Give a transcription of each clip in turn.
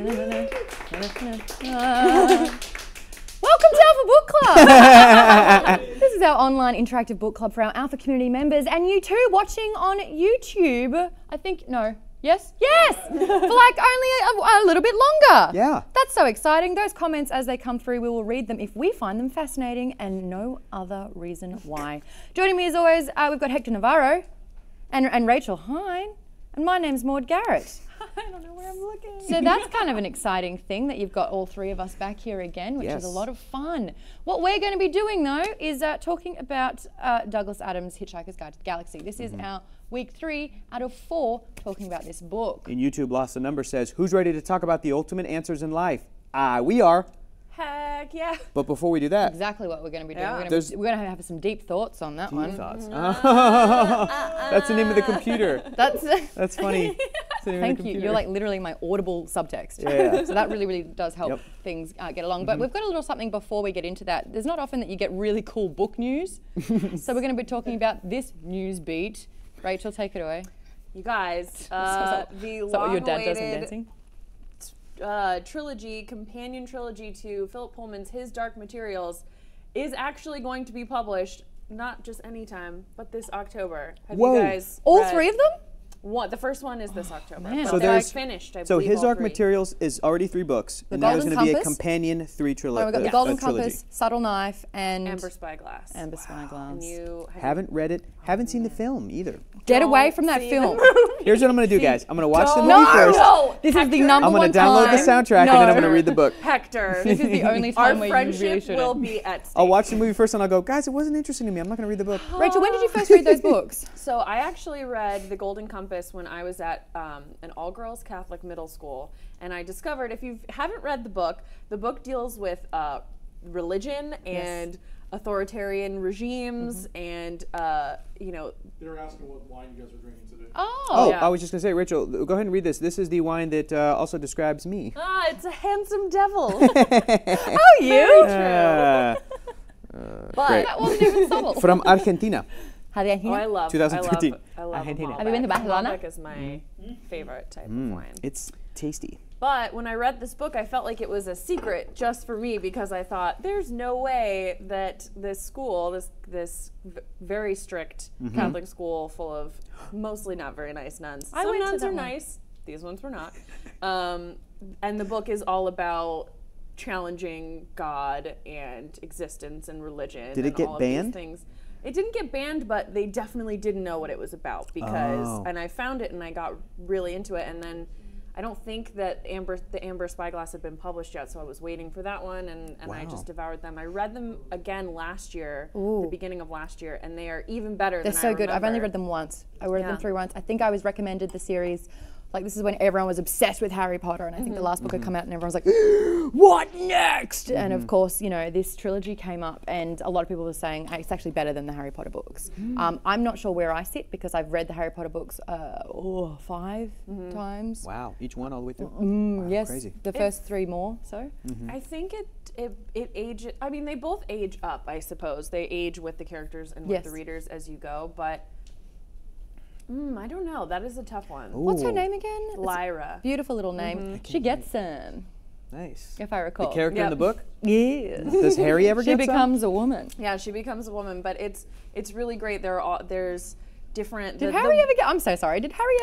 Welcome to Alpha Book Club! This is our online interactive book club for our Alpha community members and you too watching on YouTube. I think, no. Yes? Yes! For like only a little bit longer. Yeah. That's so exciting. Those comments as they come through, we will read them if we find them fascinating and no other reason why. Joining me as always, we've got Hector Navarro and Rachel Hine. And my name's Maud Garrett. I don't know where I'm looking. So that's kind of an exciting thing that you've got all three of us back here again, which is a lot of fun. What we're going to be doing though is talking about Douglas Adams' Hitchhiker's Guide to the Galaxy. This is our week 3 out of 4 talking about this book. And YouTube Lost the Number says, who's ready to talk about the ultimate answers in life? We are. Heck yeah. But before we do that. Exactly what we're going to be doing. Yeah. We're going to have some deep thoughts on that one. Deep thoughts. That's the name of the computer. That's funny. Thank you. You're like literally my audible subtext. Yeah. So that really, really does help things get along. But we've got a little something before we get into that. There's not often that you get really cool book news. So we're going to be talking about this news beat. Rachel, take it away. You guys, the your dad does when long-awaited dancing? trilogy, companion trilogy to Philip Pullman's His Dark Materials is actually going to be published, not just anytime, but this October. Have you guys all read 3 of them? The first one is this October. man. But So they're there's finished, I So believe, His all Dark 3. Materials is already 3 books, and now there's Golden going to be a Compass. companion 3 trilogy. We've got the Golden trilogy. Compass, Subtle Knife, and Amber Spyglass. Amber Spyglass. And you Haven't read it, haven't seen the film either. Get away Don't from that see film. Here's what I'm going to do, guys. I'm going to watch the movie No, first. no, this is the number I'm one going to download the time. soundtrack, and then I'm going to read the book. Hector, This is the only our time where you friendship really shouldn't. will be at stake. I'll watch the movie first, and I'll go, guys, it wasn't interesting to me. I'm not going to read the book. Rachel, when did you first read those books? So I actually read The Golden Compass when I was at an all-girls Catholic middle school, and I discovered, if you haven't read the book deals with religion and authoritarian regimes and, you know. They were asking what wine you guys were drinking today. Oh, yeah. I was just going to say, Rachel, go ahead and read this. This is the wine that also describes me. It's a handsome devil. Oh, you? But Great. That wasn't even subtle. From Argentina. I love 2013. I love Argentina. Have you been to Barcelona? Malbec is my favorite type of wine. It's tasty. But when I read this book, I felt like it was a secret just for me because I thought there's no way that this school, this very strict Catholic school full of mostly not very nice nuns. I Some went to nuns that are one. nice. These ones were not. And the book is all about challenging God and existence and religion. Did it and get all of banned? These things. It didn't get banned, but they definitely didn't know what it was about because, and I found it and I got really into it, and then I don't think that the Amber Spyglass had been published yet, so I was waiting for that one, and I just devoured them. I read them again last year, the beginning of last year, and they are even better They're than so I good. I've only remember. read them once. I read them through once. I think I was recommended the series. Like, this is when everyone was obsessed with Harry Potter, and I think the last book had come out, and everyone was like, what next? And of course, you know, this trilogy came up, and a lot of people were saying it's actually better than the Harry Potter books. I'm not sure where I sit because I've read the Harry Potter books 5 times. Wow, each one all the way through? Wow, Yes, crazy. the first 3 more, so. I think it ages. I mean, they both age up, I suppose. They age with the characters and with the readers as you go, but I don't know. That is a tough one. What's her name again? It's Lyra. a beautiful little name. She gets some, Nice. if I recall. The character in the book? Yes. Does Harry ever She get some? becomes a woman. Yeah, she becomes a woman, but it's really great. There's different. Did Harry ever get? I'm so sorry. Did Harry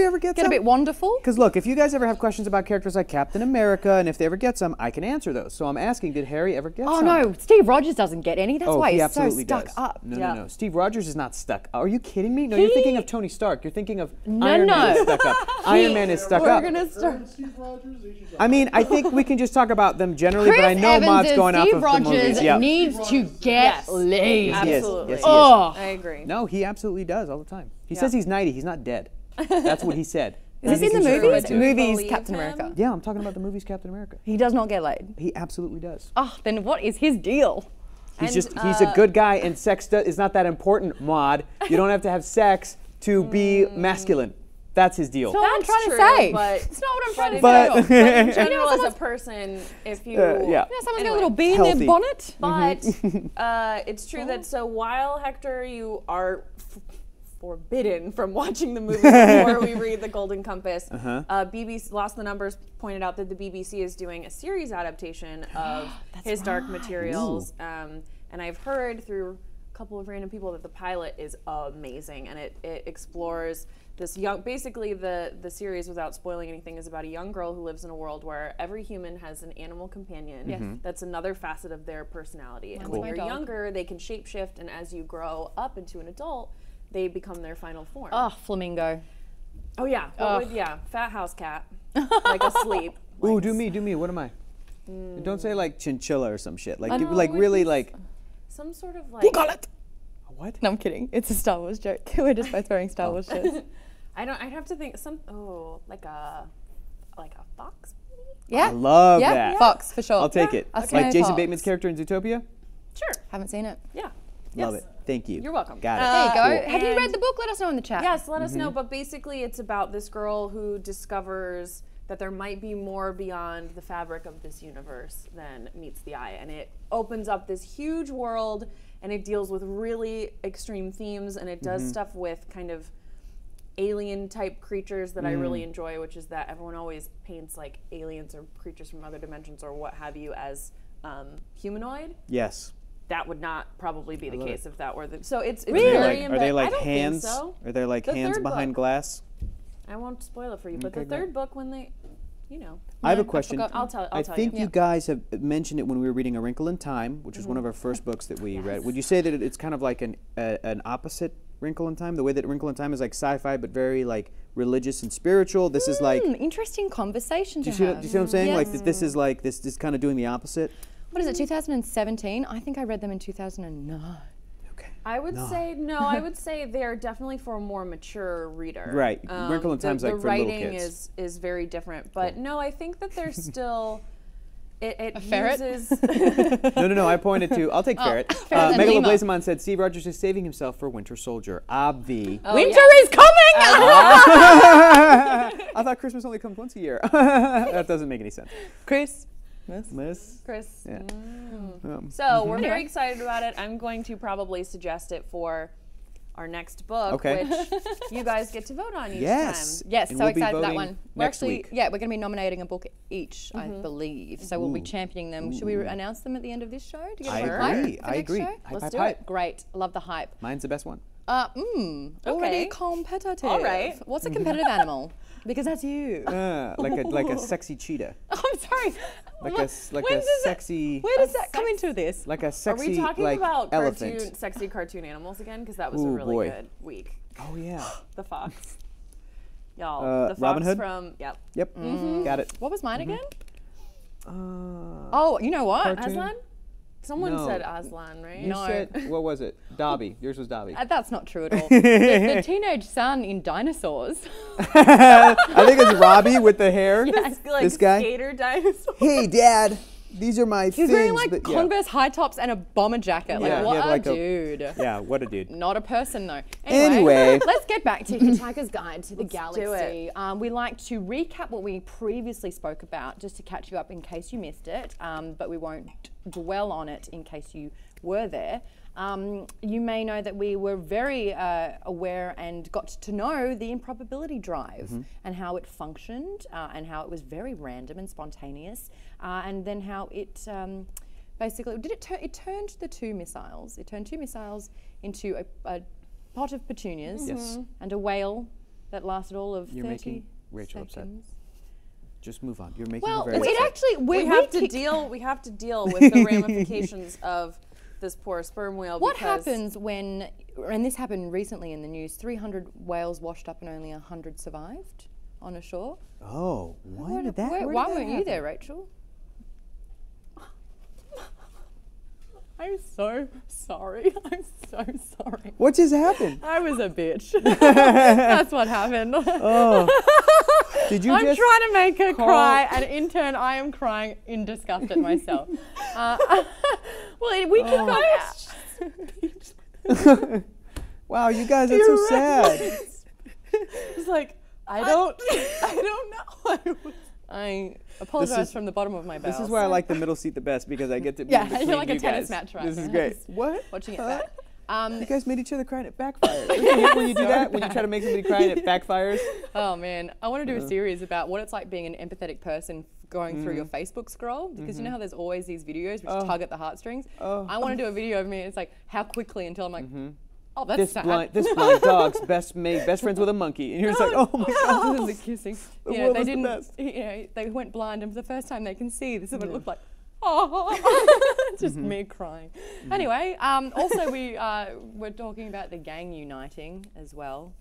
ever get a some? bit wonderful? Because look, if you guys ever have questions about characters like Captain America, and if they ever get some, I can answer those. So I'm asking, did Harry ever get Oh some? no, Steve Rogers doesn't get any. That's why he he's so absolutely stuck does. up. No. Steve Rogers is not stuck. Are you kidding me? No, you're thinking of Tony Stark. You're thinking of Iron Man is stuck up. Iron Man is stuck up. Gonna start. Steve Rogers, they should I mean, I think we can just talk about them generally, Chris but I know Evans Maud's as going off Steve of the Rogers movies. Yeah. needs to get laid. Absolutely. Yes, he is. Oh, I agree. No, he absolutely does all the time. He says he's 90. He's not dead. That's what he said. is this in the He's movies? true. Movies, Believe Captain him? America. Yeah, I'm talking about the movies Captain America. He does not get laid. He absolutely does. Oh, then what is his deal? He's a good guy, and sex is not that important, Maud. You don't have to have sex to be masculine. That's his deal. That's what I'm trying true, to say. but- It's not what I'm trying to But- say. In general, as a person, if you yeah. You know, someone's got a little bee in Healthy. their bonnet. But it's true that so while Hector, you are forbidden from watching the movie before we read The Golden Compass. BBC Lost the Numbers pointed out that the BBC is doing a series adaptation of His Dark Materials, and I've heard through a couple of random people that the pilot is amazing, and it explores this young, basically the series, without spoiling anything, is about a young girl who lives in a world where every human has an animal companion that's another facet of their personality. And when you're younger, they can shapeshift, and as you grow up into an adult, they become their final form. Oh, flamingo. Oh yeah, fat house cat, like asleep. Ooh, do me. What am I? Don't say like chinchilla or some shit. Like, like really like. Some sort of like. Who got it? What? No, I'm kidding. It's a Star Wars joke. We're just both wearing Star Wars shirts. I'd have to think like a fox. Yeah. I love that. Fox for sure. I'll take it. Us Like no Jason fox. Bateman's character in Zootopia. Sure. Haven't seen it. Yeah. Love Yes. it. Thank you. You're welcome. Got it. There you go. Cool. Have you And- read the book? Let us know in the chat. Yes, let us know. But basically, it's about this girl who discovers that there might be more beyond the fabric of this universe than meets the eye. And it opens up this huge world, and it deals with really extreme themes, and it does stuff with kind of alien-type creatures that I really enjoy, which is that everyone always paints like aliens or creatures from other dimensions or what have you as humanoid. Yes. That would not probably be the case if that were the. So it's Really? very Are they like I don't hands? Think so. Are there like The hands third behind book. glass? I won't spoil it for you, but Okay, the third book, when they, you know, I have a question. forgot. I'll tell I you. think you guys have mentioned it when we were reading A Wrinkle in Time, which was one of our first books that we read. Would you say that it's kind of like an opposite Wrinkle in Time? The way that Wrinkle in Time is like sci-fi but very like religious and spiritual. This is like. Interesting conversation Do to you have. see what I'm saying? Yes. Like this is like this is kind of doing the opposite. What is it, 2017? I think I read them in 2009. Okay. I would say no. I would say they're definitely for a more mature reader. Right. Wrinkle in Time's the like for little writing kids. is very different, but no, I think that they're still. It A ferret? uses. No. I pointed to. I'll take Ferret. Ferret and Megalo Lima. Blazemon said Steve Rogers is saving himself for Winter Soldier. Obvi. Winter is coming! I thought Christmas only comes once a year. That doesn't make any sense. Chris. Miss. Chris. Yeah. So we're very excited about it. I'm going to probably suggest it for our next book, Okay. which you guys get to vote on each Yes. time. Yes, And so we'll be excited for that voting one. We're next actually, week. we're going to be nominating a book each, I believe. So we'll be championing them. Should we announce them at the end of this show? To get I a bit of hype agree. for I next agree. show? Hype, Let's hype, do hype. Great. Love the hype. Mine's the best one. Already Okay. competitive. All right. What's a competitive animal? Because that's you. Like a sexy cheetah. I'm sorry. Like What- a when does that- sexy. Where does that come into this? Like a Are sexy we talking like about elephant. sexy cartoon animals again? Because that was a Ooh, really boy. good week. Oh yeah. The fox. Y'all, the fox Robin Hood? from, yep. Yep. Got it. What was mine again? Uh, Oh, you know what? Cartoon. Aslan? Someone No. said Aslan, right? you said what was it? Dobby. Yours was Dobby. That's not true at all. the teenage son in Dinosaurs. I think it's Robbie with the hair. Like This guy? skater dinosaur. Hey, Dad. These are my He's things. wearing like that- yeah. Converse high tops and a bomber jacket. Like Yeah, he what had, a like, a- dude. Yeah, what a dude. Not a person though. Anyway. let's get back to Hitchhiker's Guide to the do Galaxy. We like to recap what we previously spoke about just to catch you up in case you missed it, but we won't dwell on it in case you were there. You may know that we were very aware and got to know the improbability drive and how it functioned and how it was very random and spontaneous, and then how it basically it turned the two missiles. It turned two missiles into a pot of petunias Yes. and a whale that lasted all of You're 30 making Rachel upset. seconds. Just move on. You're making Well, her very it upset. actually We have to deal with the ramifications of this poor sperm whale. What because happens when, and this happened recently in the news, 300 whales washed up and only 100 survived on a shore? Oh, why did that? where did Why that weren't you happen? there, Rachel? I'm so sorry. I'm so sorry. What just happened? I was a bitch. That's what happened. Did you I'm just? trying to make her call- cry, and in turn, I am crying in disgust at myself. We can go. Wow, you guys are so sad. It's like I don't know. I apologize from the bottom of my bowels. This is why I like the middle seat the best because I get to be Yeah, between you're like a you tennis guys. match right This now. is great. Just What? watching it back. You guys made each other cry and it backfires. Don't you hate when you do that? When you try to make somebody cry and it backfires? Oh man, I want to do a series about what it's like being an empathetic person going through your Facebook scroll, because you know how there's always these videos which tug at the heartstrings. I want to do a video of me. It's like how quickly until I'm like, oh, that's sad. This blind dog's best friends with a monkey, and you're just like, oh my god, the kissing. The You know, world they is the didn't. best. You know, they went blind, and for the first time they can see. This is what it looked like. Oh, just me crying. Anyway, also we were talking about the gang uniting as well,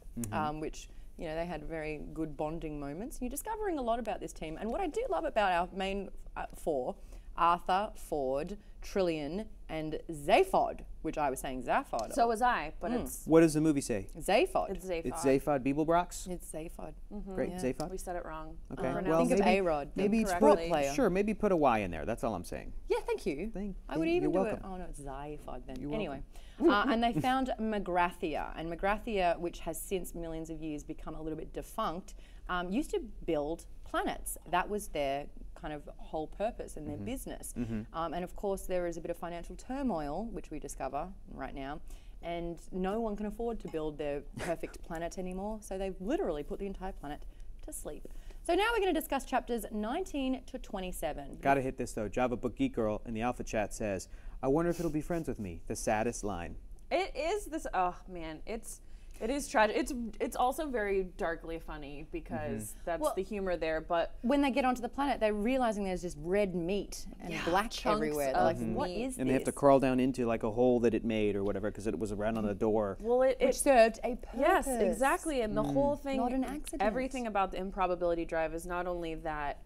which, you know, they had very good bonding moments. You're discovering a lot about this team. And what I do love about our main four, Arthur, Ford, Trillian, and Zaphod, which I was saying Zaphod. So was I, but it's What does the movie say? Zaphod. it's Zaphod. It's Zaphod Beeblebrox? It's Zaphod. Great, Yeah. Zaphod? We said it wrong. Okay, Pronounced well, Think of maybe- A-Rod. Maybe Incorrectly. player. Sure, maybe put a Y in there. That's all I'm saying. Yeah, thank you. I would you're even do welcome. it. Oh no, it's Zaphod then. You're Anyway, and they found Magrathia, and Magrathia, which has since millions of years become a little bit defunct, used to build planets. That was their kind of whole purpose and their business. And of course, there is a bit of financial turmoil, which we discover right now. And no one can afford to build their perfect planet anymore, so they've literally put the entire planet to sleep. So now we're going to discuss chapters 19 to 27. Gotta hit this though. Java Book Geek Girl in the Alpha chat says, I wonder if it'll be friends with me. The saddest line. It is this. Oh man, it is tragic. It's also very darkly funny because that's Well, the humor there. But When they get onto the planet, they're realizing there's just red meat and black chunks everywhere. They're of like, what meat. is this? And they have to crawl down into like a hole that it made or whatever because it was around on the door. well, Which it served a purpose. yes, exactly. And the whole thing, Not an accident. everything about the improbability drive is not only that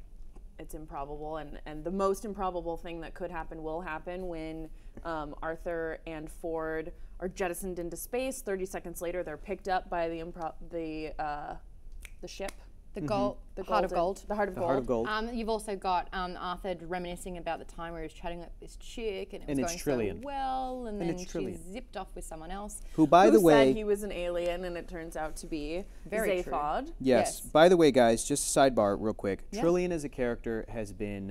it's improbable, and the most improbable thing that could happen will happen when Arthur and Ford are jettisoned into space. 30 seconds later, they're picked up by the ship. The gold, The heart of golden- gold. The heart of The gold. Heart of Gold. You've also got Arthur reminiscing about the time where he was chatting with this chick and it was And it's going Trillian. so well, and then it's she Trillian. zipped off with someone else. Who, by Who the said way, he was an alien, and it turns out to be Very true. Zaphod. yes. Yes. By the way, guys, just a sidebar, real quick. Yeah. Trillian as a character has been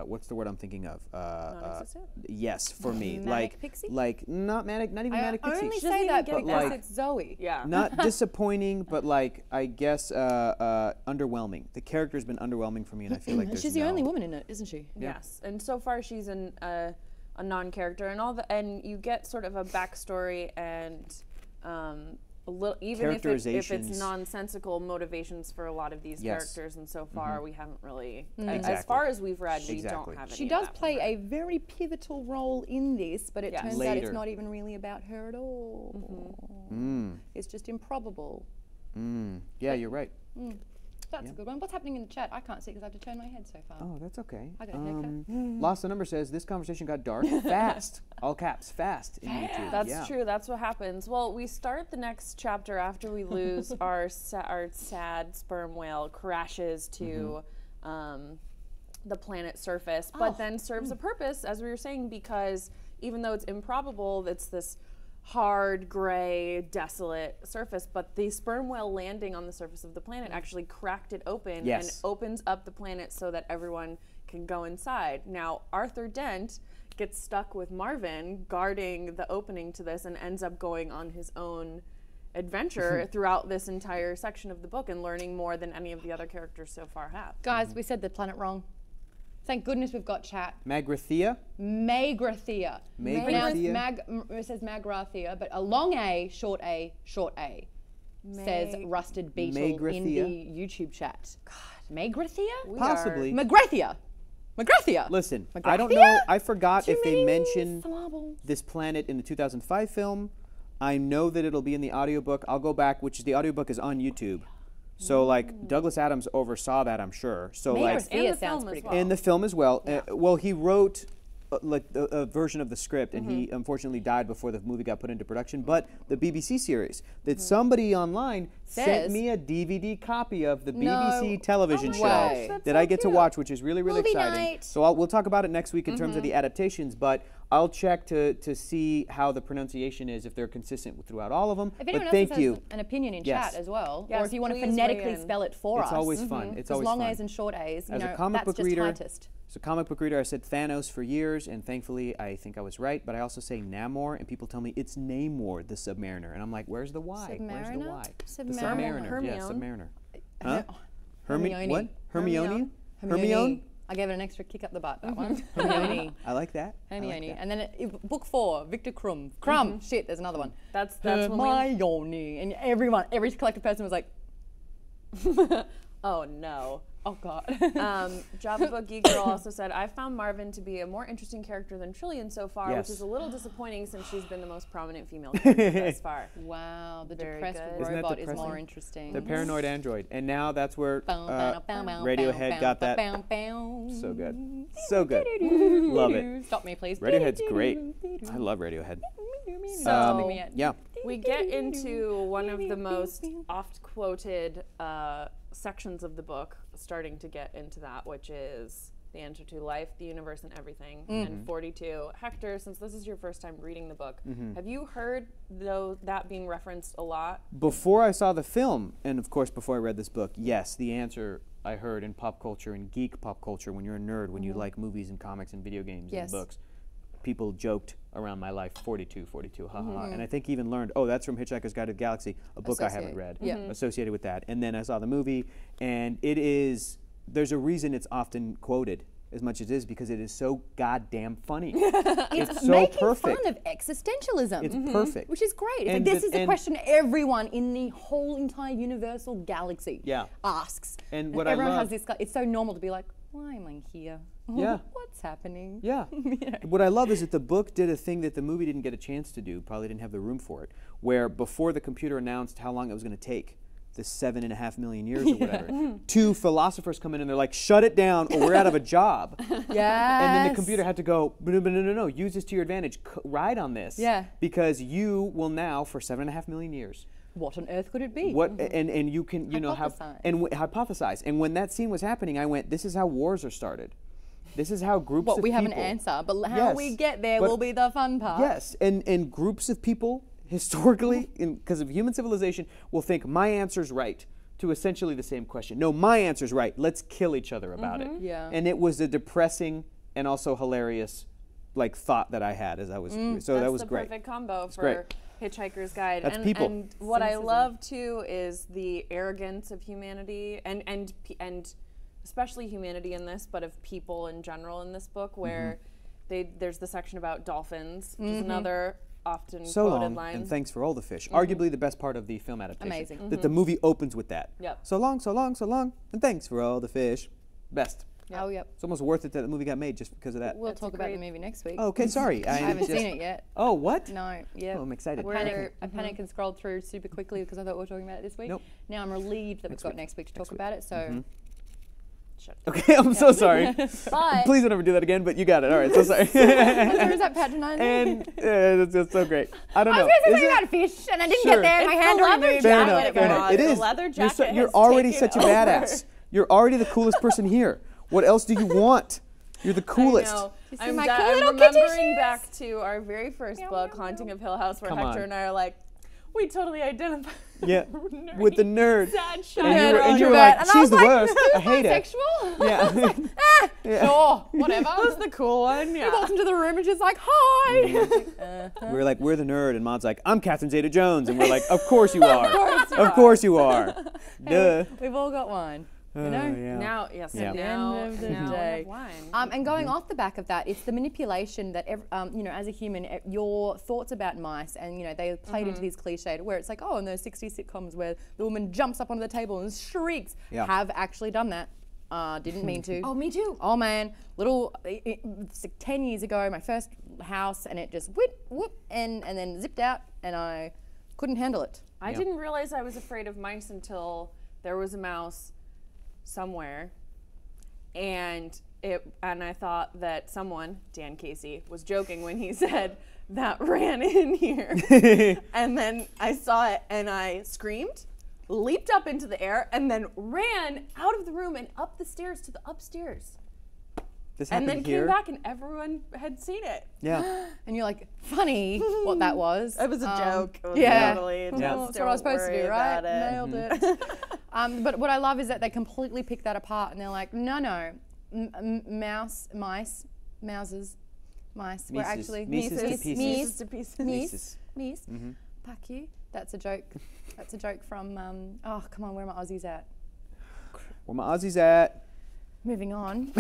what's the word I'm thinking of? Non-existent? Yes, for me, Manic pixie? like not manic, not even I manic pixie. only doesn't say even that get because like- it's Zoe. Yeah. Not disappointing, but like I guess underwhelming. The character's been underwhelming for me, and I feel like there's She's the no- only woman in it, isn't she? Yes, and so far she's a non-character, and you get sort of a backstory and a little, even if it's Characterizations. nonsensical motivations for a lot of these Yes. characters, and so far we haven't really, as Exactly. far as we've read, we Exactly. don't have any. She of does that from play her. a very pivotal role in this, but it Yes. turns out Later. it's not even really about her at all. It's just improbable. Yeah, you're right. That's a good one. What's happening in the chat? I can't see because I have to turn my head so far. Oh, that's okay. I got a haircut. Lost the Number says this conversation got dark fast. All caps, fast in YouTube. That's yeah. true. That's what happens. Well, we start the next chapter after we lose our sad sperm whale crashes to the planet's surface, but then serves a purpose, as we were saying, because even though it's improbable, it's this hard, gray, desolate surface, but the sperm whale landing on the surface of the planet actually cracked it open Yes. and opens up the planet so that everyone can go inside. Now, Arthur Dent gets stuck with Marvin guarding the opening to this and ends up going on his own adventure throughout this entire section of the book and learning more than any of the other characters so far have. Guys, we said the planet wrong. Thank goodness we've got chat. Magrathea? Magrathea. Magrathea? It says Magrathea, but a long A, short A, short A. Says Rusted Beetle in Magrathea? the YouTube chat. God. Magrathea? Possibly. Magrathea. Magrathea. Listen, Magrathea? I don't know. I forgot Too if they many mentioned syllables. this planet in the 2005 film. I know that it'll be in the audiobook. I'll go back, which is the audiobook is on YouTube. So like Douglas Adams oversaw that, I'm sure. So like And Magrathea the sounds film pretty as good. well. in the film as well. Well, he wrote like a version of the script, and he unfortunately died before the movie got put into production. But the BBC series that somebody online sent me a DVD copy of the BBC television show way. that I get to watch, which is really, really Movie exciting. night. So we'll talk about it next week in terms of the adaptations, but I'll check to see how the pronunciation is, if they're consistent throughout all of them. If anyone but thank else you. has an opinion in Yes. chat as well, Yes, or if you want to please weigh phonetically in. spell it for us. It's always fun. It's Because always long fun. A's and short A's, As a you know, comic that's book just reader, tightest. as a comic book reader, I said Thanos for years, and thankfully I think I was right. But I also say Namor, and people tell me it's Namor, the Submariner, and I'm like, where's the Y? Where's the Submariner? Y? The Submariner. Submariner. Yeah, Hermione. Submariner. Huh? Hermione. What? Hermione? Hermione. I gave it an extra kick up the butt, that one. Hermione. I like that. Hermione. And then book 4, Victor Krum. Krum. Shit, there's another one. That's when we. Hermione. And every collective person was like, Oh no. oh God. Java Book Geek Girl also said, I found Marvin to be a more interesting character than Trillian so far, Yes. which is a little disappointing since she's been the most prominent female character thus far. Wow, the Very depressed good. Isn't that robot is depressing? more interesting. The paranoid android. And now that's where Radiohead got that. So good. So good. Love it. Stop me, please. Radiohead's great. I love Radiohead. So Yeah. we get into one of the most oft quoted sections of the book, starting to get into that, which is the answer to life, the universe, and everything. And 42. Hector, since this is your first time reading the book, have you heard that being referenced a lot? Before I saw the film, and of course before I read this book, yes, the answer I heard in pop culture and geek pop culture, when you're a nerd, when you like movies and comics and video games Yes. and books, people joked around my life, 42, ha ha ha. And I think even learned, oh, that's from Hitchhiker's Guide to the Galaxy, a book I haven't read, associated with that. And then I saw the movie, and there's a reason it's often quoted as much as it is, because it is so goddamn funny. It's so making perfect. fun of existentialism. It's perfect. Which is great. It's And like, this the- is the and- question everyone in the whole entire universal galaxy asks. And what I everyone love- has this, it's so normal to be like, why am I here? Yeah. What's happening? Yeah. What I love is that the book did a thing that the movie didn't get a chance to do, probably didn't have the room for it, where before the computer announced how long it was going to take, the 7.5 million years or whatever, two philosophers come in and they're like, shut it down or we're out of a job. Yeah. And then the computer had to go, no, use this to your advantage, ride on this. Yeah. Because you will now, for 7.5 million years, What on earth could it be? what and you can have Hypothesize. and hypothesize. And when that scene was happening, I went, this is how wars are started. This is how groups of we have people, an answer, but how Yes, we get there but- will be the fun part. Yes, and groups of people historically, because of human civilization, will think my answer's right to essentially the same question. No, my answer's right. Let's kill each other about it. Yeah. And it was a depressing and also hilarious, thought that I had as I was. So that was That's the great. perfect combo for great. Hitchhiker's Guide. That's and, people. and what I love too is the arrogance of humanity and especially humanity in this, but of people in general in this book, where there's the section about dolphins, which is another often So quoted long, line. and thanks for all the fish. Arguably the best part of the film adaptation. Amazing. That the movie opens with that. Yep. So long, so long, so long, and thanks for all the fish. Best. Oh, yep. It's almost worth it that the movie got made just because of that. We'll That's talk a about the great- movie next week. Oh, okay, sorry. I haven't seen it yet. Oh, what? No, yeah. Oh, I'm excited. I panicked and scrolled through super quickly because I thought we were talking about it this week. Nope. Now I'm relieved that we've got next week to talk about it. So Okay, I'm so sorry. But Please don't ever do that again, but you got it. All right, so sorry. is that patronizing? And that's so great. I don't I know. was going to Is say it- about a fish, and I didn't Sure. get there. and My It's hand the already leather moved. Fair jacket, enough. Fair enough. God. It The is. leather You're, jacket you're has already taken such a over. badass. You're already the coolest person here. What else do you want? You're the coolest. I know. see I'm, my da- cool I'm little kitty remembering shoes? back to our very first Meow, book, meow, Haunting meow. of Hill House, where Come Hector on. and I are like, we totally identify Yeah, nerdy, with the nerd. sad, shy And you were Introvert. like, And I she's was the like, worst. I hate it. Sexual? Yeah. Sure, whatever. That was the cool one, He yeah. walks into the room and she's like, hi. We're like, we're the nerd, and Maud's like, I'm Catherine Zeta-Jones, and we're like, of course you are. Of course you are. Duh. We've all got one. You know? Yeah. Now, yes, Yeah. now, End of the now we day. have wine. And going off the back of that, it's the manipulation that, as a human, your thoughts about mice, and, they played into these cliched, where it's like, oh, in those 60s sitcoms where the woman jumps up onto the table and shrieks, Yeah. have actually done that. Didn't mean to. Oh, me too. Oh man, it's like 10 years ago, my first house, and it just whoop, and then zipped out, and I couldn't handle it. I didn't realize I was afraid of mice until there was a mouse somewhere, and I thought that someone, Dan Casey, was joking when he said that ran in here. And then I saw it and I screamed. leaped up into the air, and then ran out of the room and up the stairs to the upstairs. This And happened then here. came back, and everyone had seen it. Yeah. And you're like, funny what that was. It was a joke. It was yeah. totally Yeah. just That's what I was supposed to don't do, worry right? about it. Nailed it. But what I love is that they completely pick that apart and they're like, no, mouses, mice. We're actually Mises to pieces. Mises to pieces. Mies. Fuck you. That's a joke. That's a joke from. Oh, come on, where are my Aussies at? Where my Aussies at? Moving on.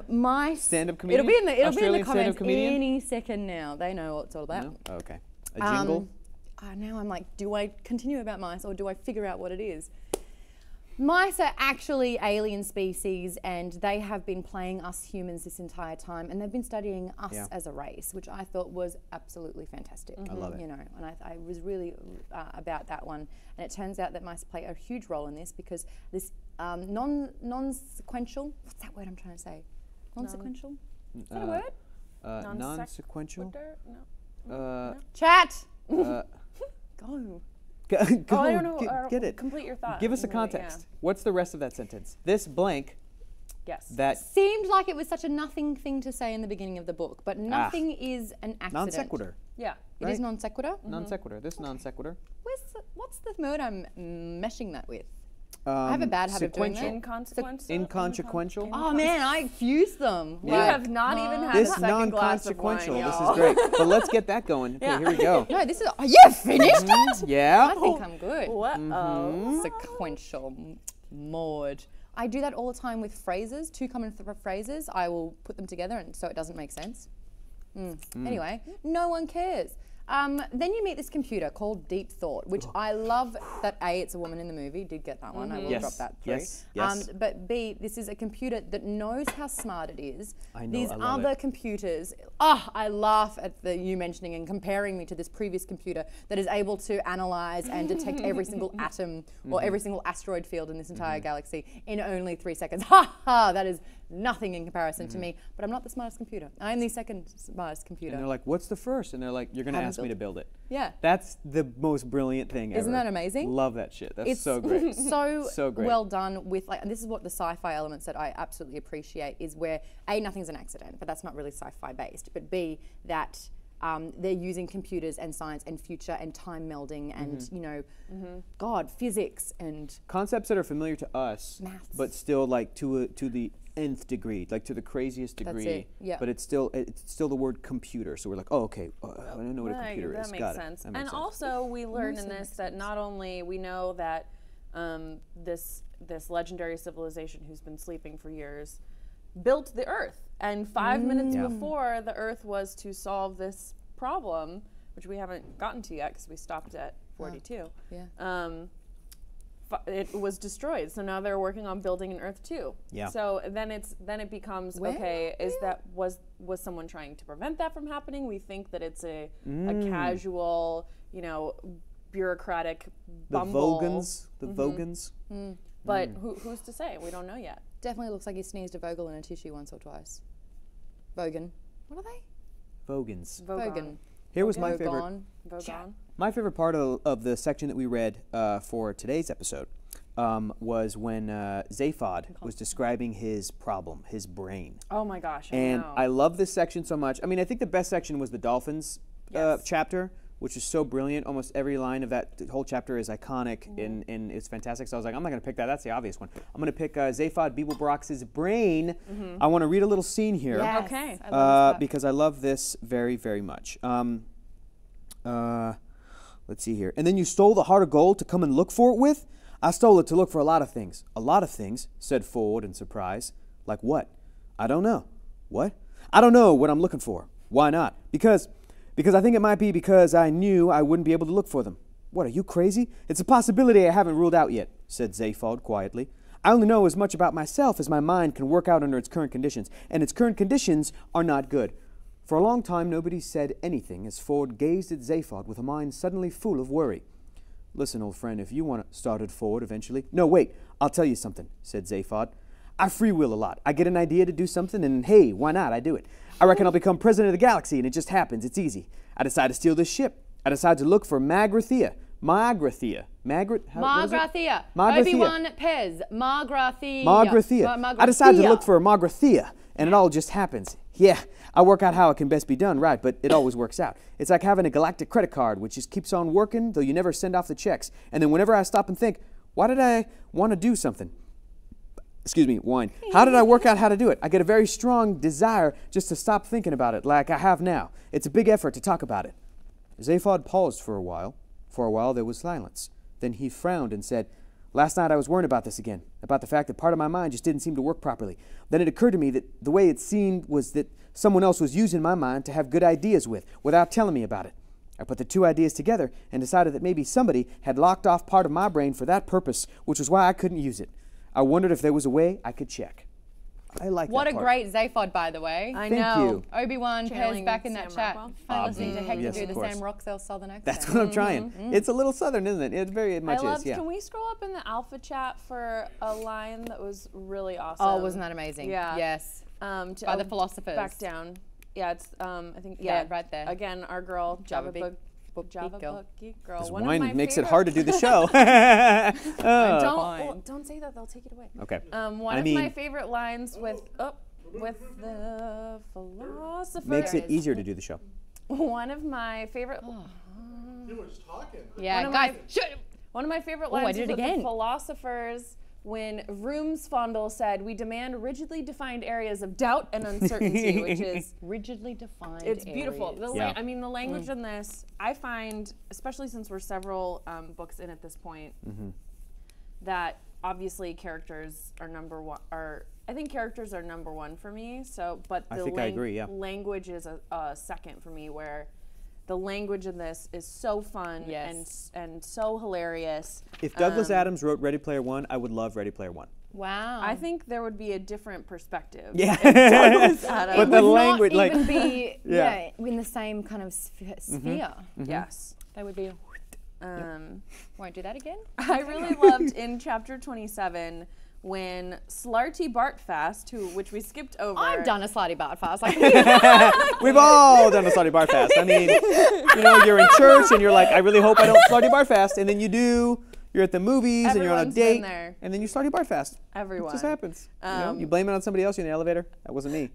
Mice. Stand-up comedian? It'll be in the Australian stand-up comments comedian? any second now. They know what it's all about. No? Oh, okay. A jingle? Now I'm like, do I continue about mice or do I figure out what it is? Mice are actually alien species and they have been playing us humans this entire time and they've been studying us as a race, which I thought was absolutely fantastic. I love it. You know, and I was really about that one. And it turns out that mice play a huge role in this because this non-sequential, what's that word I'm trying to say? Non-sequential? Is that a word? Non-sequential? No. Chat! Uh, Go. Go, I don't know. Get it. Complete your thought. Give us a Yeah. context. What's the rest of that sentence? This blank, Yes. that Seemed like it was such a nothing thing to say in the beginning of the book, but nothing is an accident. non sequitur. Yeah. It is non sequitur. Non sequitur. This non sequitur. What's the word I'm meshing that with? I have a bad habit of doing that. Inconsequential. Inconsequential. Oh man, I fused them. You have not even had a This second glass of wine, non-consequential. This y'all. is great. But let's get that going. Okay, here we go. No, this is. Are you finished it? Yeah. I think I'm good. What? Sequential mode. I do that all the time with phrases, two common phrases. I will put them together and so it doesn't make sense. Anyway, no one cares. Then you meet this computer called Deep Thought, which I love that A, it's a woman in the movie, did get that one, I will Yes. drop that through. Yes. But B, this is a computer that knows how smart it is. I know, These I love other it. computers, I laugh at you mentioning and comparing me to this previous computer that is able to analyze and detect every single atom or every single asteroid field in this entire galaxy in only 3 seconds. Ha ha, that is nothing in comparison to me, but I'm not the smartest computer. I'm the second smartest computer. And they're like, what's the first? And they're like, you're going to Haven't ask me built to build it. Yeah. That's the most brilliant thing ever. Isn't that amazing? Love that shit. That's It's so great. so great. well done with and this is what the sci-fi elements that I absolutely appreciate is where A, nothing's an accident, but that's not really sci-fi based, but B, that they're using computers and science and future and time melding and you know, God, physics and Concepts that are familiar to us, Maths. but still like to the nth degree, like to the craziest degree. it, yeah. But it's still the word computer. So we're like, oh, okay, I don't know what a Right, computer that is. makes Got sense. it. That makes And sense. also, we learn in this that not only we know that this legendary civilization who's been sleeping for years built the Earth, and 5 minutes before the Earth was to solve this problem, which we haven't gotten to yet because we stopped at 42. yeah. It was destroyed, so now they're working on building an Earth 2. Yeah. So then it becomes Where okay. are Is we that was someone trying to prevent that from happening? We think that it's a casual, bureaucratic the bumble. Vogons, the Vogons. But who's to say? We don't know yet. Definitely looks like he sneezed a Vogel in a tissue once or twice. Vogan. What are they? Vogons. Vogan. Here was my favorite. Vogon. Vogon. My favorite part of the section that we read for today's episode was when Zaphod was describing his problem, his brain. Oh my gosh! And know. I love this section so much. I mean, I think the best section was the dolphins Yes. chapter, which is so brilliant. Almost every line of that whole chapter is iconic and it's fantastic. So I was like, I'm not going to pick that. That's the obvious one. I'm going to pick Zaphod Beeblebrox's brain. I want to read a little scene here. Yes, Okay. I love that. Because I love this very, very much. Let's see here. And then you stole the heart of gold to come and look for it with? I stole it to look for a lot of things. A lot of things, said Ford in surprise. Like what? I don't know. What? I don't know what I'm looking for. Why not? Because I think it might be because I knew I wouldn't be able to look for them. What, are you crazy? It's a possibility I haven't ruled out yet, said Zaphod quietly. I only know as much about myself as my mind can work out under its current conditions, and its current conditions are not good. For a long time, nobody said anything as Ford gazed at Zaphod with a mind suddenly full of worry. Listen, old friend, if you want to, started Ford eventually. No, wait, I'll tell you something, said Zaphod. I freewheel a lot. I get an idea to do something, and hey, why not? I do it. I reckon I'll become president of the galaxy, and it just happens. It's easy. I decide to steal this ship. I decide to look for Magrathea. Magrathea. Magrathea. Magrathea. Obi-Wan Pez. Magrathea. Magrathea. I decided to look for Magrathea, and it all just happens. Yeah, I work out how it can best be done, right, but it always works out. It's like having a galactic credit card, which just keeps on working, though you never send off the checks. And then whenever I stop and think, why did I want to do something? Excuse me, wine. How did I work out how to do it? I get a very strong desire just to stop thinking about it like I have now. It's a big effort to talk about it. Zaphod paused for a while. For a while there was silence. Then he frowned and said, last night I was worrying about this again, about the fact that part of my mind just didn't seem to work properly. Then it occurred to me that the way it seemed was that someone else was using my mind to have good ideas with, without telling me about it. I put the two ideas together and decided that maybe somebody had locked off part of my brain for that purpose, which was why I couldn't use it. I wondered if there was a way I could check. I like What that a part. great Zaphod, by the way. I Thank know. you. Obi-Wan Channeling Pez back in that Sam chat. Rockwell. Funny listening to Hector Yes, do of the course. Sam Rockwell Southern accent. That's what I'm trying. It's a little Southern, isn't it? It very much I loved, is, yeah. Can we scroll up in the alpha chat for a line that was really awesome? Oh, wasn't that amazing? Yeah. Yes. To By the philosophers. Back down. Yeah, it's, I think, Yeah, right there. Again, our girl, Java Big- Book Book Java Geek Girl. Book Geek Girl. Because One of wine my makes it favorite- hard to do the show. Don't say that; they'll take it away. Okay. One of my favorite lines with the philosophers. Makes it easier to do the show. One of my favorite. He was talking. Yeah, One of guys. my- One of my favorite I lines did was it with again. the philosophers when Roomsfondle said, "We demand rigidly defined areas of doubt and uncertainty," which is Rigidly defined. it's beautiful. The Yeah. I mean, the language in this, I find, especially since we're several books in at this point, that obviously characters are number one. I think characters are number one for me. So, but I the think I agree, yeah. language is a second for me, where the language in this is so fun Yes. and so hilarious. If Douglas Adams wrote Ready Player One, I would love Ready Player One. Wow. I think there would be a different perspective. Yeah. Adams. But the would language, not like, even be Yeah. in the same kind of sphere. Yes. They would be. Won't do that again. I really loved in chapter 27 when Slarty Bartfast, which we skipped over. I've done a slutty bar fast. Like, We've all done a slutty bar fast. I mean, you know, you're in church and you're like, I really hope I don't slutty bar fast, and then you do. You're at the movies and you're on a Everyone's been date, there. and then you slutty bar fast. Everyone. It just happens. You know, you blame it on somebody else. You're in the elevator. That wasn't me.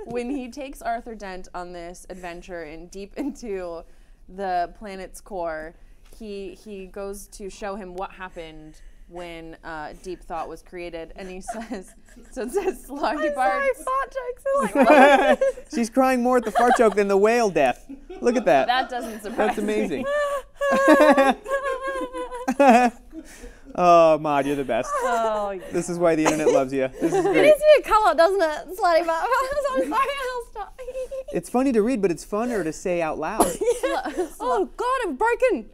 When he takes Arthur Dent on this adventure and deep into the planet's core, he goes to show him what happened when Deep Thought was created, and he says, so it says Slarty Bart. fart jokes are like, She's crying more at the fart joke than the whale death. Look at that. That doesn't surprise That's me. amazing. Oh, Maud, you're the best. Oh, yeah. This is why the internet loves you. This is it great. is your colour, doesn't it? Slutty bar fast. I'm sorry, I'll stop. It's funny to read, but it's funner to say out loud. Oh God, I'm broken.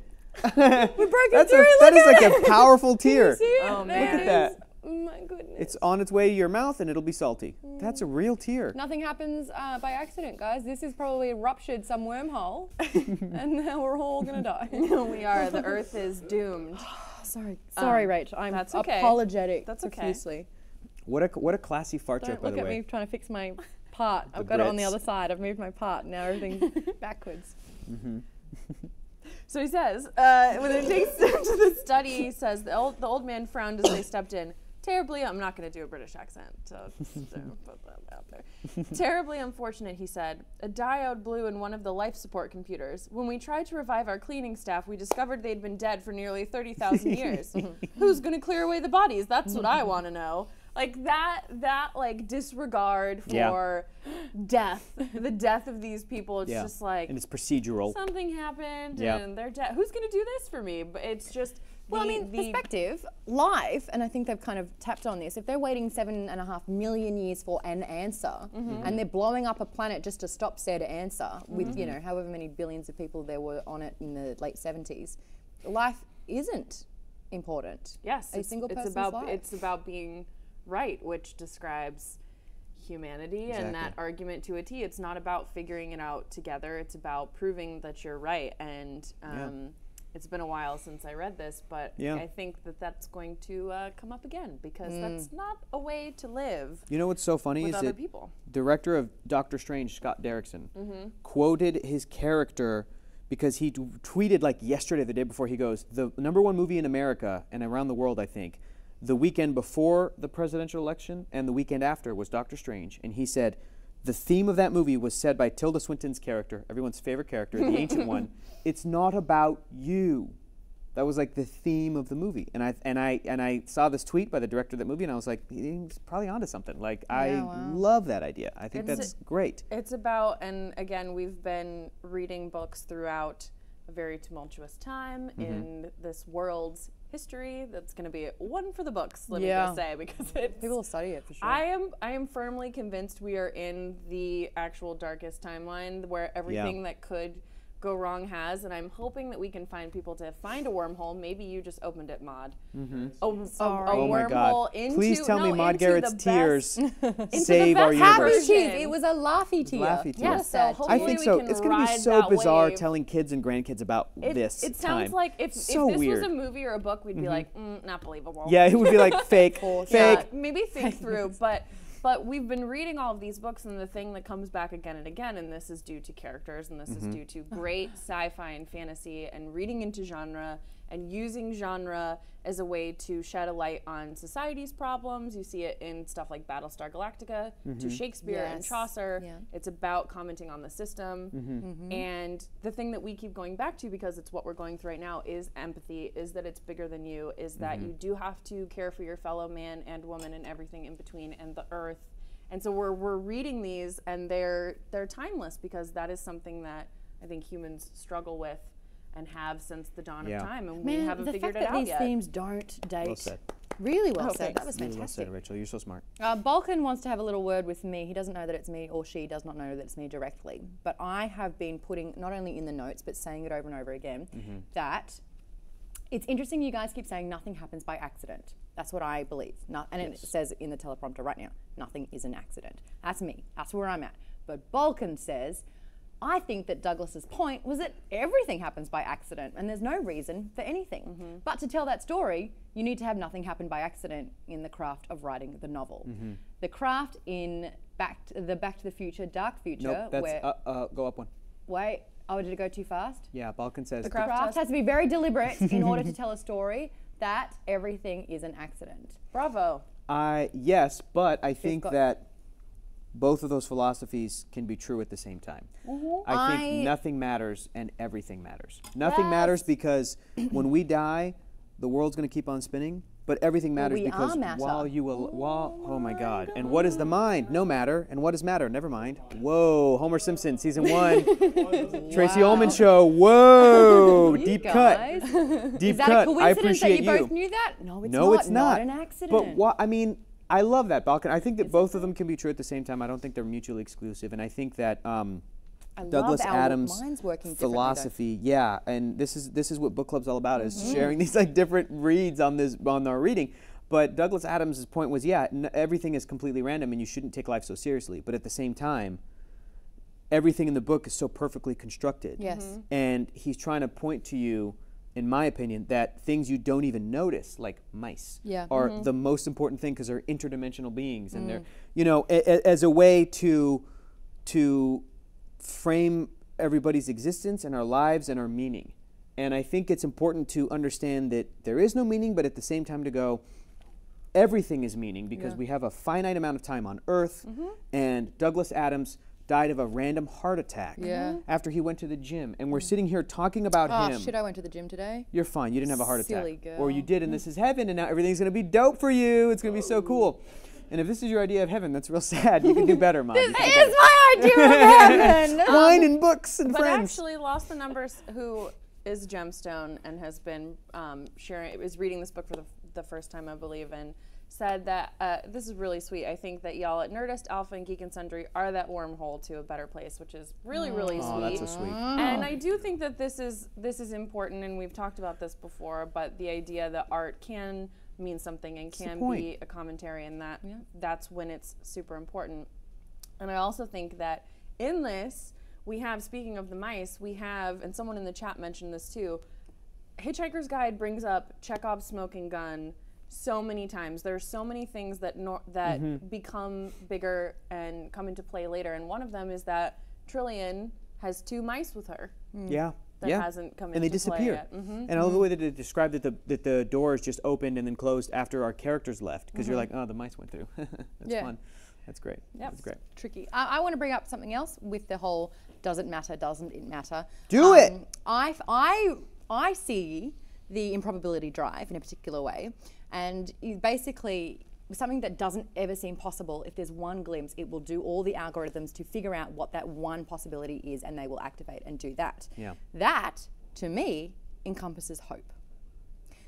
We're broken That through. is like a powerful tear. See it? Oh, There man. it Look at that. is. Oh my goodness. It's on its way to your mouth and it'll be salty. That's a real tear. Nothing happens by accident, guys. This is probably ruptured some wormhole, and now we're all gonna die. We are. The Earth is doomed. Sorry, Rach. I'm that's okay. apologetic. That's okay. profusely. What a classy fart joke, Don't by look the at way. me trying to fix my part. I've got it on the Brits. other side. I've moved my part. Now everything's backwards. So he says, when it takes them to the study, he says, the old man frowned as they stepped in. Terribly, I'm not going to do a British accent, so just put that out there. Terribly unfortunate, he said. A diode blew in one of the life support computers. When we tried to revive our cleaning staff, we discovered they'd been dead for nearly 30,000 years. Who's going to clear away the bodies? That's what I want to know. Like that like disregard for death, the death of these people. It's just like, and it's procedural. something happened Yeah. and they're dead. Who's going to do this for me? But it's just Well, I mean, perspective, life, and I think they've kind of tapped on this. If they're waiting 7.5 million years for an answer, and they're blowing up a planet just to stop said answer, with you know however many billions of people there were on it in the late 70s, life isn't important. Yes, a single person's about life. it's about being right, which describes humanity and that argument to a T. It's not about figuring it out together. It's about proving that you're right. And it's been a while since I read this, but I think that that's going to come up again because that's not a way to live. You know what's so funny with is other that people. Director of Doctor Strange, Scott Derrickson, quoted his character because he tweeted like yesterday, the day before, he goes, the #1 movie in America and around the world, I think, the weekend before the presidential election and the weekend after was Doctor Strange. And he said, the theme of that movie was said by Tilda Swinton's character, everyone's favorite character, the ancient one. It's not about you. That was like the theme of the movie. And I saw this tweet by the director of that movie, and I was like, he's probably onto something. Like, I love that idea. I think that's great. It's about, and again, we've been reading books throughout a very tumultuous time in this world's history. That's going to be one for the books, let me just say, because people will study it for sure. I am firmly convinced we are in the actual darkest timeline where everything that could go wrong has, and I'm hoping that we can find people to find a wormhole. Maybe you just opened it, Maud. A wormhole into. Please tell me Maud Garrett's tears save our Happy universe. tears. It was a laughy tear. Laughy tears. Yeah, so hopefully I think we so. can It's going to be ride so that bizarre wave. telling kids and grandkids about this It sounds time. like if So this weird. was a movie or a book, we'd be like, not believable. Yeah, it would be like fake, fake. Yeah, maybe think through, but we've been reading all of these books, and the thing that comes back again and again, and this is due to characters, and this is due to great sci-fi and fantasy, and reading into genre, and using genre as a way to shed a light on society's problems. You see it in stuff like Battlestar Galactica, to Shakespeare and Chaucer. Yeah. It's about commenting on the system. And the thing that we keep going back to, because it's what we're going through right now, is empathy, is that it's bigger than you, is that you do have to care for your fellow man and woman and everything in between, and the earth. And so we're reading these, and they're timeless, because that is something that I think humans struggle with and have since the dawn of time, and we haven't figured it out yet. The fact that these themes don't date. Well said. Really well said. Thanks. That was Really well fantastic. said, Rachel. You're so smart. Balkan wants to have a little word with me. He doesn't know that it's me, or she does not know that it's me directly. But I have been putting, not only in the notes, but saying it over and over again, that it's interesting you guys keep saying nothing happens by accident. That's what I believe. And it says in the teleprompter right now, nothing is an accident. That's me. That's where I'm at. But Balkan says, I think that Douglas's point was that everything happens by accident and there's no reason for anything. But to tell that story, you need to have nothing happen by accident in the craft of writing the novel. The craft in Back to the Future, Dark Future, Nope, where... that's, go up one. Wait, did it go too fast? Yeah, Balkan says. The craft has to be very deliberate in order to tell a story that everything is an accident. Bravo. Yes, but I think that both of those philosophies can be true at the same time. I think nothing matters and everything matters. Nothing matters because when we die, the world's going to keep on spinning, but everything matters we because are matter. oh my God. And what is the mind? No matter. And what is matter? Never mind. Whoa, Homer Simpson, season 1. Tracy Ullman show. Whoa, deep guys. cut. Deep Is that cut. a coincidence I appreciate that you both knew that? No, it's No, not. it's not. Not an accident. But what I mean, I love that, Balkan. I think that both of them can be true at the same time. I don't think they're mutually exclusive, and I think that Douglas Adams' minds working philosophy, and this is what book club's all about, is sharing these like different reads on our reading. But Douglas Adams' point was, everything is completely random, and you shouldn't take life so seriously. But at the same time, everything in the book is so perfectly constructed. Yes. And he's trying to point to you, in my opinion, that things you don't even notice, like mice, are the most important thing because they're interdimensional beings, and they're, as a way to frame everybody's existence and our lives and our meaning. And I think it's important to understand that there is no meaning, but at the same time to go, everything is meaning because we have a finite amount of time on Earth, and Douglas Adams died of a random heart attack after he went to the gym. And we're sitting here talking about him. Oh, shit, I went to the gym today. You're fine. You didn't have a heart Silly attack. girl. Or you did, and this is heaven, and now everything's going to be dope for you. It's going to be so cool. And if this is your idea of heaven, that's real sad. You can do better, Mom. This is my idea of heaven. Wine and books and But friends. actually, Lost the Numbers, who is Gemstone and has been is reading this book for the first time, I believe, and said that this is really sweet. I think that y'all at Nerdist, Alpha, and Geek and Sundry are that wormhole to a better place, which is really, really sweet. Oh, that's so sweet. And I do think that this is important, and we've talked about this before, but the idea that art can mean something and can be a commentary, and that's when it's super important. And I also think that in this, we have, speaking of the mice, we have, and someone in the chat mentioned this too, Hitchhiker's Guide brings up Chekhov's smoking gun so many times. There's so many things that become bigger and come into play later, and one of them is that Trillian has 2 mice with her. Yeah. that hasn't come into and they play disappear. yet. And I love the way that they described that the doors just opened and then closed after our characters left, because you're like, oh, the mice went through. That's fun. That's great. Yep. That's great. Tricky. I want to bring up something else with the whole doesn't it matter. Do it. I see the improbability drive in a particular way, and basically something that doesn't ever seem possible. If there's one glimpse, it will do all the algorithms to figure out what that one possibility is, and they will activate and do that. Yeah. That, to me, encompasses hope.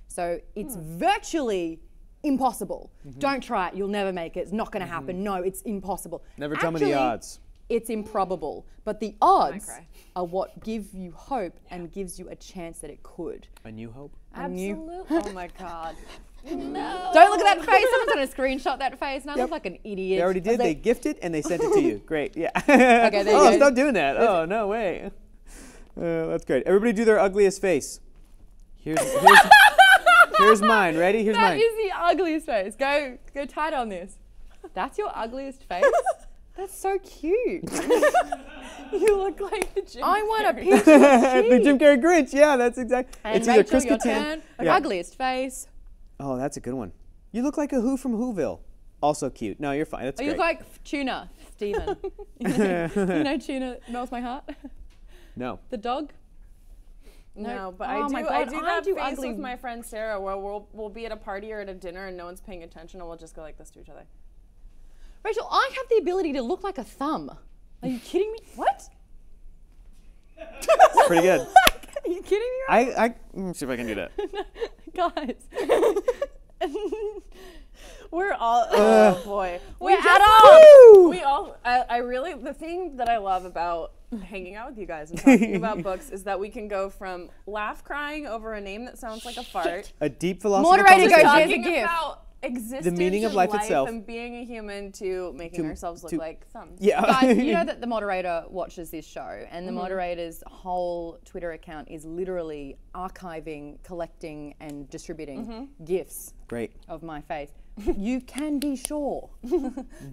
So it's virtually impossible. Don't try it. You'll never make it. It's not going to happen. No, it's impossible. Never tell me the odds. It's improbable. But the odds are what give you hope and gives you a chance that it could. A new hope? Absolutely. Oh my God. No. Don't look at that face. Someone's going to screenshot that face, and I look like an idiot. They already did. They gifted and they sent it to you. Great. Yeah. Okay, there you go. Stop doing that. Oh, no way. That's great. Everybody do their ugliest face. Here's mine. Ready? Here's mine. That is the ugliest face. Go tight on this. That's your ugliest face? That's so cute. You look like the Jim I want a Carrey. picture of The Jim Carrey Grinch. Yeah, that's exactly. And it's either Rachel, Chris your Kattan. turn. Yeah. Ugliest face. Oh, that's a good one. You look like a Who from Whoville. Also cute. No, you're fine. That's You great. look like Tuna, Steven. You know Tuna melts my heart? No. The dog? No, but Oh I my do. God, I do I that do face ugly- with my friend Sarah, where we'll be at a party or at a dinner and no one's paying attention, and we'll just go like this to each other. Rachel, I have the ability to look like a thumb. Are you kidding me? What? It's pretty good. Are you kidding me? Let me see if I can do that. Guys. We're all. Oh boy. We're just- adults. We all. I really. The thing that I love about hanging out with you guys and talking about books is that we can go from laugh crying over a name that sounds like a fart. A deep philosophical Moderator goes, conversation. here's a Talking gift. about existence, The meaning of and life itself. and being a human, to making ourselves look like thumbs. Yeah. Guys, you know that the moderator watches this show, and the moderator's whole Twitter account is literally archiving, collecting, and distributing GIFs Great. of my face. You can be sure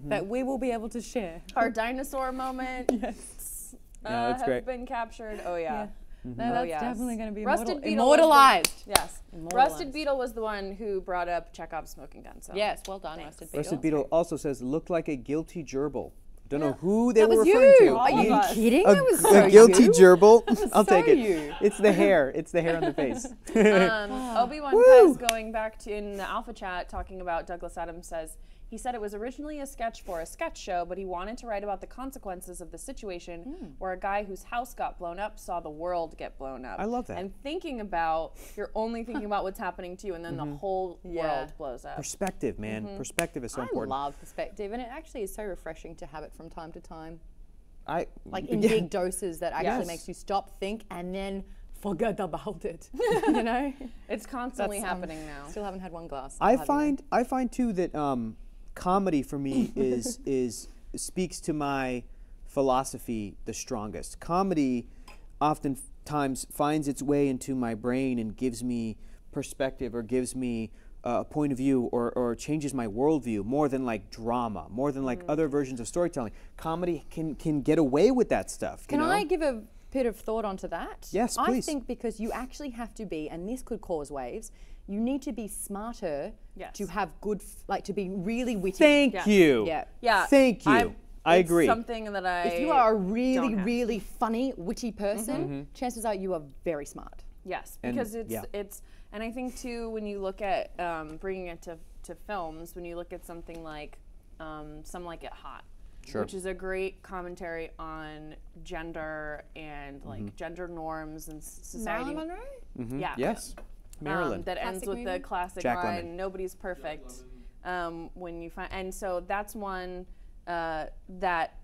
that we will be able to share. Our dinosaur moment. Yes. Yeah, that's have great. been captured. Oh yeah. No, that's yes. definitely going to be Rusted Beetle immortalized. Yes. Rusted Beetle was the one who brought up Chekhov's smoking gun. So. Yes, well done, Rusted Beetle. Rusted Beetle also says, looked like a guilty gerbil. Don't know who they That were was referring you. to. Are you us. kidding? A, That was a so guilty you. gerbil. I'll so take it. you. It's the hair. It's the hair on the face. Obi-Wan Woo! Pez, going back to in the Alpha Chat, talking about Douglas Adams, says, he said it was originally a sketch for a sketch show, but he wanted to write about the consequences of the situation where a guy whose house got blown up saw the world get blown up. I love that. And thinking about, you're only thinking about what's happening to you, and then the whole world blows up. Perspective, man. Perspective is so I important. love perspective, and it actually is so refreshing to have it from time to time. Like in yeah. big doses that actually Yes. makes you stop, think, and then forget about it. You know? It's constantly That's, happening now. Still haven't had one glass. I find too that comedy for me is speaks to my philosophy the strongest. Comedy oftentimes finds its way into my brain and gives me perspective or gives me a point of view or changes my worldview more than like drama, more than like other versions of storytelling. Comedy can get away with that stuff. Can you know? I give a bit of thought onto that? Yes, I please. think because you actually have to be, and this could cause waves, you need to be smarter Yes. to have good, to be really witty. Thank Yeah. you. Yeah. Yeah. Thank you. I it's agree. Something that I. If you are a don't really, have. really funny, witty person, chances are you are very smart. Yes, And- because yeah. it's and I think too when you look at bringing it to films, when you look at something like Some Like It Hot, Sure. which is a great commentary on gender and like gender norms and society. Marilyn Monroe? Yeah. Yes. Marilyn. That ends Classic with the movie? classic Jack line, Lemmon. "Nobody's perfect." When you find, and so that's one that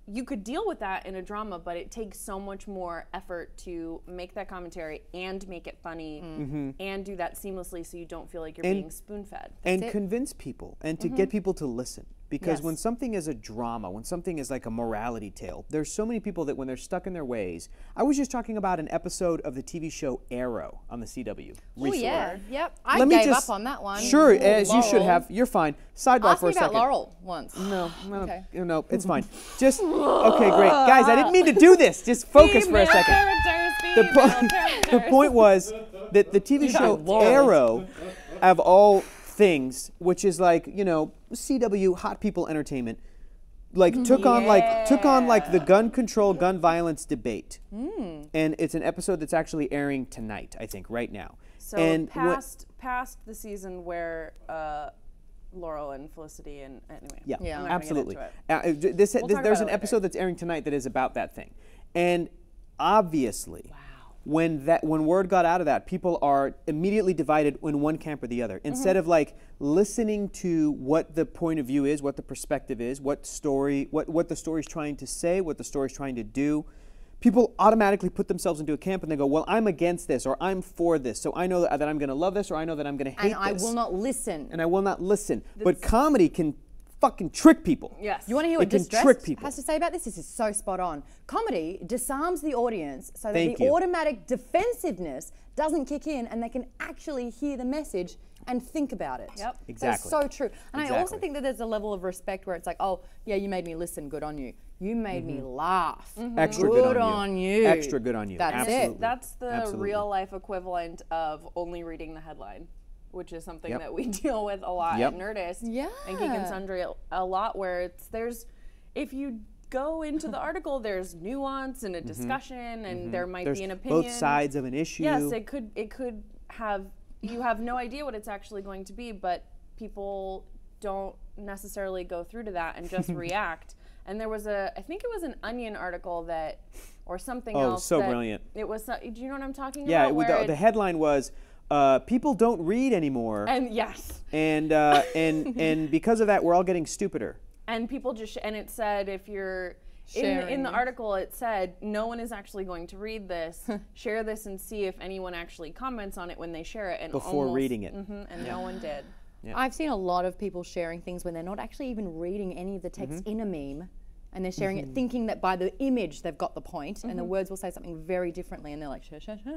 you could deal with that in a drama, but it takes so much more effort to make that commentary and make it funny and do that seamlessly, so you don't feel like you're being spoon-fed. and it. convince people and to get people to listen. Because Yes. when something is a drama, when something is like a morality tale, there's so many people that when they're stuck in their ways. I was just talking about an episode of the TV show Arrow on the CW. Oh recently. yeah, yep. I Let me gave just- up on that one. Sure, Ooh, as you should Laurel. have. You're fine. Sidebar Ask for me a about second. Laurel once. No, Okay. no, it's fine. Just okay, great, guys. I didn't mean to do this. Just focus for a second. Characters, the point was that the TV show Arrow, of all things, which is like, you know, CW, hot people entertainment, like took on like the gun control, gun violence debate. And it's an episode that's actually airing tonight, I think, right now. So and past the season where Laurel and Felicity and anyway. Yeah, I'm not gonna get absolutely. into it. There's talk about an it episode later. that's airing tonight that is about that thing, and obviously, when word got out of that, people are immediately divided in one camp or the other. Instead of like listening to what the point of view is, what the perspective is, what the story's trying to say, what the story's trying to do, people automatically put themselves into a camp and they go, well, I'm against this or I'm for this, so I know that I'm going to love this or I know that I'm going to hate this. And I will not listen. And I will not listen. But comedy can fucking trick people. Yes. You want to hear what It can Distressed trick people. has to say about this? This is so spot on. Comedy disarms the audience so that Thank the you. automatic defensiveness doesn't kick in and they can actually hear the message and think about it. Yep. Exactly. That's so true. And I also Exactly. think that there's a level of respect where it's like, oh, yeah, you made me listen, good on you. You made me laugh. Extra good on you. Extra good on you. That's Absolutely. it. That's the Absolutely. real life equivalent of only reading the headline, which is something Yep. that we deal with a lot Yep. at Nerdist Yeah. and Geek and Sundry a lot, where if you go into the article, there's nuance and a discussion, and there might There's be an opinion. both sides of an issue. Yes, it could have. You have no idea what it's actually going to be, but people don't necessarily go through to that and just react. And there was I think it was an Onion article that, or something else. so that brilliant. It was. Do you know what I'm talking Yeah, about? Where the headline was, people don't read anymore. and yes. And because of that, we're all getting stupider. And people just, and it said if you're, in Sharing. the article it said, no one is actually going to read this, share this and see if anyone actually comments on it when they share it. And Before reading it. And no one did. I've seen a lot of people sharing things when they're not actually even reading any of the text in a meme, and they're sharing it thinking that by the image they've got the point, and the words will say something very differently, and they're like, sha, sha, sha.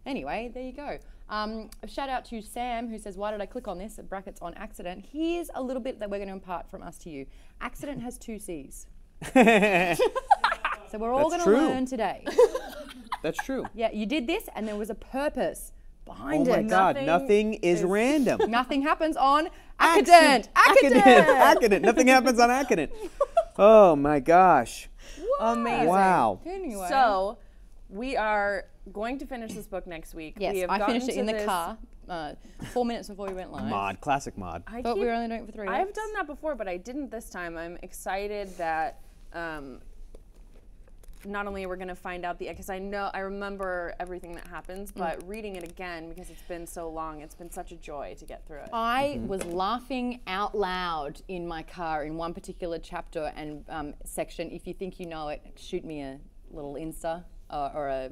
Anyway, there you go. A shout out to Sam, who says, why did I click on this? Brackets on accident. Here's a little bit that we're going to impart from us to you. Accident has 2 C's. So we're all going That's to true. learn today. That's true. Yeah, you did this, and there was a purpose Oh behind my it. God, nothing is random. Nothing happens on accident. Accident. Nothing happens on accident. Oh my gosh. Amazing. Wow. Anyway. So we are going to finish this book next week. Yes, we have I gotten finished it to in the this- car 4 minutes before we went live. Mod, classic mod. I Thought keep- we were only doing it for 3 I've weeks. done that before, but I didn't this time. I'm excited that not only we're going to find out because I remember everything that happens, but reading it again because it's been so long, it's been such a joy to get through it. I was laughing out loud in my car in one particular chapter and section. If you think you know it, shoot me a little Insta or a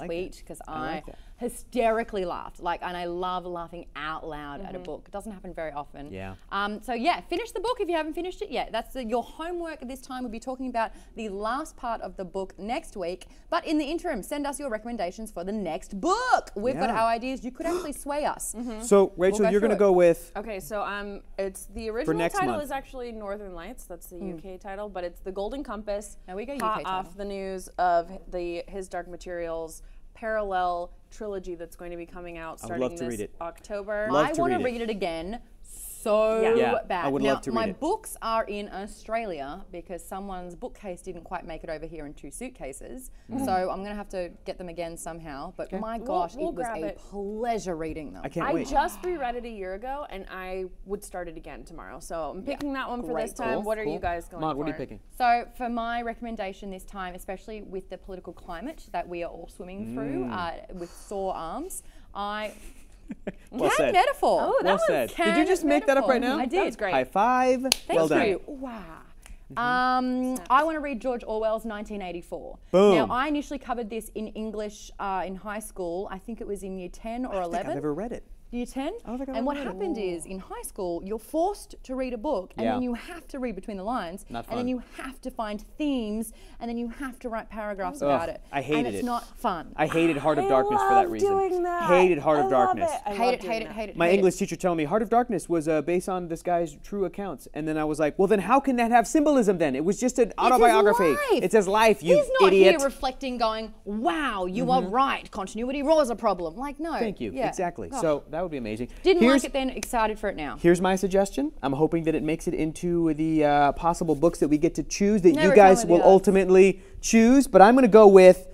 tweet, because I like that. hysterically laughed. And I love laughing out loud at a book. It doesn't happen very often. Yeah. So yeah, finish the book if you haven't finished it yet. That's your homework this time. We'll be talking about the last part of the book next week. But in the interim, send us your recommendations for the next book. We've got Yeah. our ideas. You could actually sway us. So Rachel, go you're going to through go with Okay, so it's the original next title month. is actually Northern Lights. That's the UK title, but it's The Golden Compass. There we go, hot UK title. off the news of His Dark Materials parallel trilogy that's going to be coming out would starting love to this read it. October. Love I to want to read it. read it again so Yeah. bad. I would now, love to read my it. books are in Australia because someone's bookcase didn't quite make it over here in 2 suitcases. So I'm going to have to get them again somehow. But my gosh, we'll it was grab a it. pleasure reading them. I can't I wait. just reread it a year ago, and I would start it again tomorrow. So I'm picking that one for Great. this time. Cool, What are cool. you guys going Mod, for? what are you picking? So for my recommendation this time, especially with the political climate that we are all swimming through with sore arms, Well Cannes said. metaphor. Oh, that Well was said. Did you Cannes just make that up right now? I did. That's great. High five. Well done. Thank you. Wow. I want to read George Orwell's 1984. Boom. Now, I initially covered this in English in high school. I think it was in year 10 or 11. I think I've never read it. Year 10. Oh, And what happened is, in high school, you're forced to read a book, and then you have to read between the lines, Not and then fun. you have to find themes, and then you have to write paragraphs about it. I hated and it's it. not fun. I hated Heart of Darkness for that reason. Doing that. Hated Heart of Darkness. Hate it. My English teacher telling me Heart of Darkness was based on this guy's true accounts, and then I was like, well, then how can that have symbolism? Then it was just an autobiography. It's his life. You He's not idiot. here reflecting, going, "Wow, you are right. Continuity was a problem." Like, no. Thank you. Yeah. Exactly. Oh. So that would be amazing. Didn't like it then. Excited for it now. Here's my suggestion. I'm hoping that it makes it into the possible books that we get to choose that Never you guys come will with the odds. ultimately choose. But I'm going to go with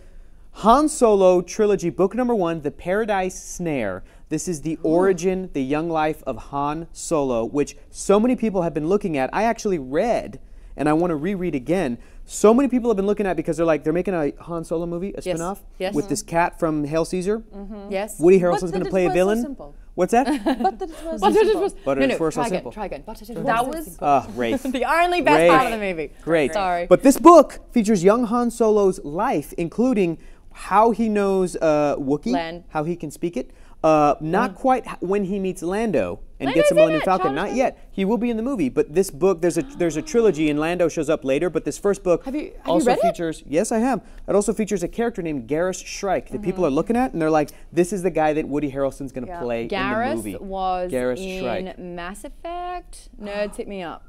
Han Solo Trilogy, book number 1, The Paradise Snare. This is the origin, the young life of Han Solo, which so many people have been looking at. I actually read, and I want to reread again. So many people have been looking at because they're making a Han Solo movie, a Yes. spinoff, Yes. with this cat from Hail Caesar. Yes. Woody But Harrelson's the going to play a twist was villain. simple. What's that? But the twist was But it simple. was But no, it no, was so try again, simple. try again. But it That was was simple. Rafe. the only best Great. part of the movie. Great. Sorry. But this book features young Han Solo's life, including how he knows Wookiee, Lan. how he can speak it. Not quite when he meets Lando and Lando's gets a in Millennium it, Falcon. Charles Not Dance. yet. He will be in the movie. But this book, there's a trilogy, and Lando shows up later. But this first book Have you also read it? features. Yes, I have. It also features a character named Garrus Shrike that people are looking at, and they're like, "This is the guy that Woody Harrelson's going to play in the movie." Garrus was Garrus in Shrike. Mass Effect. Nerds hit me up.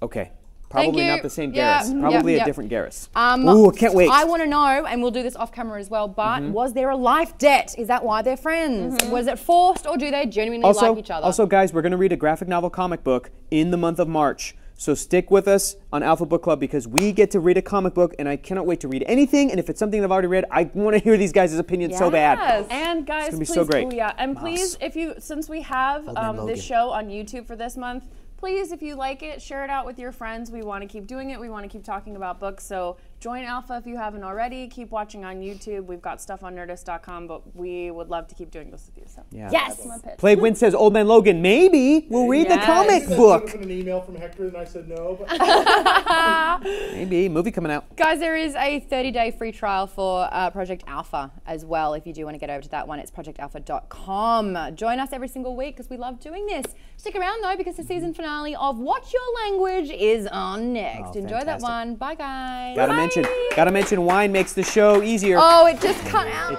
Okay. Probably you. not the same Yeah, Garrus. Probably yep. a different Garrus. Ooh, I can't wait. I want to know, and we'll do this off camera as well, but was there a life debt? Is that why they're friends? Was it forced, or do they genuinely like each other? Also, guys, we're going to read a graphic novel comic book in the month of March. So stick with us on Alpha Book Club because we get to read a comic book, and I cannot wait to read anything. And if it's something I've already read, I want to hear these guys' opinions so bad. Yes. And guys, gonna be please, so great. oh yeah, and please, if you, since we have Man Logan. this show on YouTube for this month, please, if you like it, share it out with your friends. We want to keep doing it. We want to keep talking about books. So join Alpha if you haven't already. Keep watching on YouTube. We've got stuff on Nerdist.com, but we would love to keep doing this with you. So Yeah. Yes. that's my pitch. Played Win says, Old Man Logan, maybe we'll read the Yes. comic There book. was an email from Hector, and I said no. But Maybe. Movie coming out. Guys, there is a 30-day free trial for Project Alpha as well. If you do want to get over to that one, it's projectalpha.com. Join us every single week because we love doing this. Stick around though because the season finale of Watch Your Language is on next. Oh, Enjoy that fantastic. one. Bye, guys. Gotta mention, wine makes the show easier. Oh, it just cut out.